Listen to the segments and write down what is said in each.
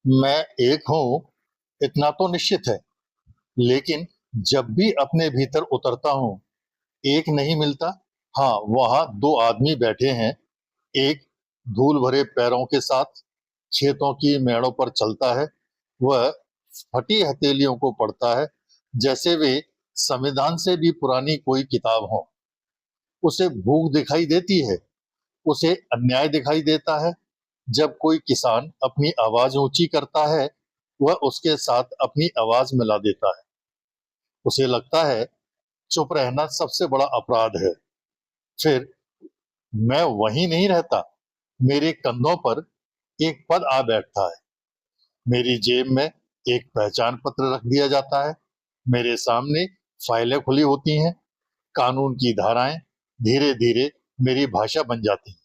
मैं एक हूँ, इतना तो निश्चित है, लेकिन जब भी अपने भीतर उतरता हूँ, एक नहीं मिलता। हाँ, वहाँ दो आदमी बैठे हैं, एक धूल भरे पैरों के साथ खेतों की मेड़ों पर चलता है। वह फटी हथेलियों को पढ़ता है, जैसे वे संविधान से भी पुरानी कोई किताब हो। उसे भूख दिखाई देती है, उसे अन्याय दिखाई देता है। जब कोई किसान अपनी आवाज ऊंची करता है, वह उसके साथ अपनी आवाज मिला देता है। उसे लगता है चुप रहना सबसे बड़ा अपराध है। फिर मैं वहीं नहीं रहता, मेरे कंधों पर एक पद आ बैठता है। मेरी जेब में एक पहचान पत्र रख दिया जाता है। मेरे सामने फाइलें खुली होती हैं, कानून की धाराएं धीरे धीरे मेरी भाषा बन जाती हैं।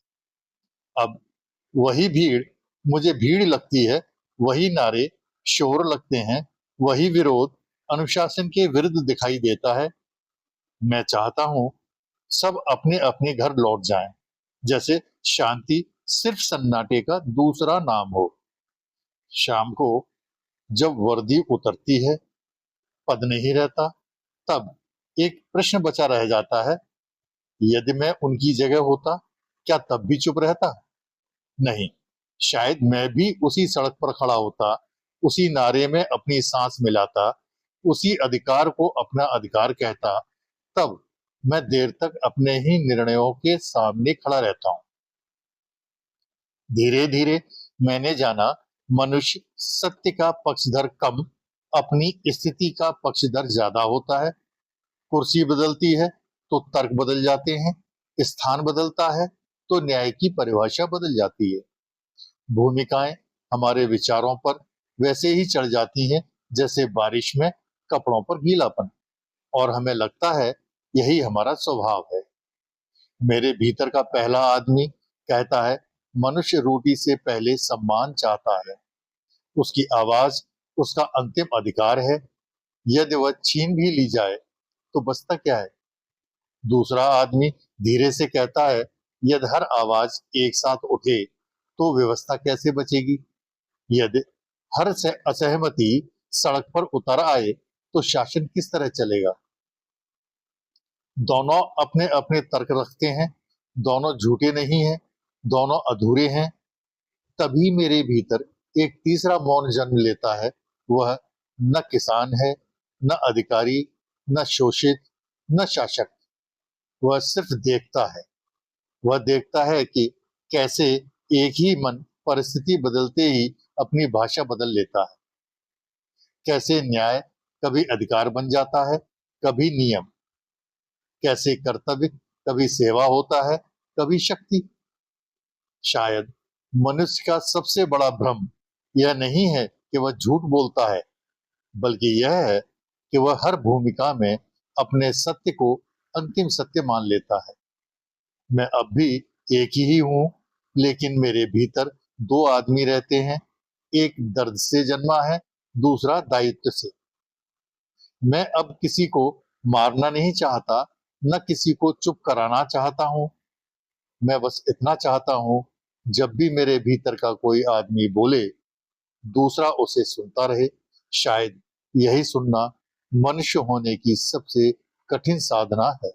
अब वही भीड़ मुझे भीड़ लगती है, वही नारे शोर लगते हैं, वही विरोध अनुशासन के विरुद्ध दिखाई देता है। मैं चाहता हूं सब अपने अपने घर लौट जाएं, जैसे शांति सिर्फ सन्नाटे का दूसरा नाम हो। शाम को जब वर्दी उतरती है, पद नहीं रहता, तब एक प्रश्न बचा रह जाता है, यदि मैं उनकी जगह होता, क्या तब भी चुप रहता? नहीं, शायद मैं भी उसी सड़क पर खड़ा होता, उसी नारे में अपनी सांस मिलाता, उसी अधिकार को अपना अधिकार कहता। तब मैं देर तक अपने ही निर्णयों के सामने खड़ा रहता हूँ। धीरे धीरे मैंने जाना, मनुष्य सत्य का पक्षधर कम, अपनी स्थिति का पक्षधर ज्यादा होता है। कुर्सी बदलती है तो तर्क बदल जाते हैं, स्थान बदलता है तो न्याय की परिभाषा बदल जाती है। भूमिकाएं हमारे विचारों पर वैसे ही चढ़ जाती हैं, जैसे बारिश में कपड़ों पर गीलापन, और हमें लगता है यही हमारा स्वभाव है। मेरे भीतर का पहला आदमी कहता है, मनुष्य रोटी से पहले सम्मान चाहता है। उसकी आवाज उसका अंतिम अधिकार है, यदि वह छीन भी ली जाए तो बचता क्या है? दूसरा आदमी धीरे से कहता है, यदि हर आवाज एक साथ उठे तो व्यवस्था कैसे बचेगी? यदि हर से असहमति सड़क पर उतर आए तो शासन किस तरह चलेगा? दोनों अपने अपने तर्क रखते हैं, दोनों झूठे नहीं हैं, दोनों अधूरे हैं। तभी मेरे भीतर एक तीसरा मौन जन्म लेता है। वह न किसान है, न अधिकारी, न शोषित, न शासक। वह सिर्फ देखता है। वह देखता है कि कैसे एक ही मन परिस्थिति बदलते ही अपनी भाषा बदल लेता है। कैसे न्याय कभी अधिकार बन जाता है, कभी नियम। कैसे कर्तव्य कभी सेवा होता है, कभी शक्ति। शायद मनुष्य का सबसे बड़ा भ्रम यह नहीं है कि वह झूठ बोलता है, बल्कि यह है कि वह हर भूमिका में अपने सत्य को अंतिम सत्य मान लेता है। मैं अब भी एक ही हूं, लेकिन मेरे भीतर दो आदमी रहते हैं, एक दर्द से जन्मा है, दूसरा दायित्व से। मैं अब किसी को मारना नहीं चाहता, न किसी को चुप कराना चाहता हूं। मैं बस इतना चाहता हूं, जब भी मेरे भीतर का कोई आदमी बोले, दूसरा उसे सुनता रहे। शायद यही सुनना मनुष्य होने की सबसे कठिन साधना है।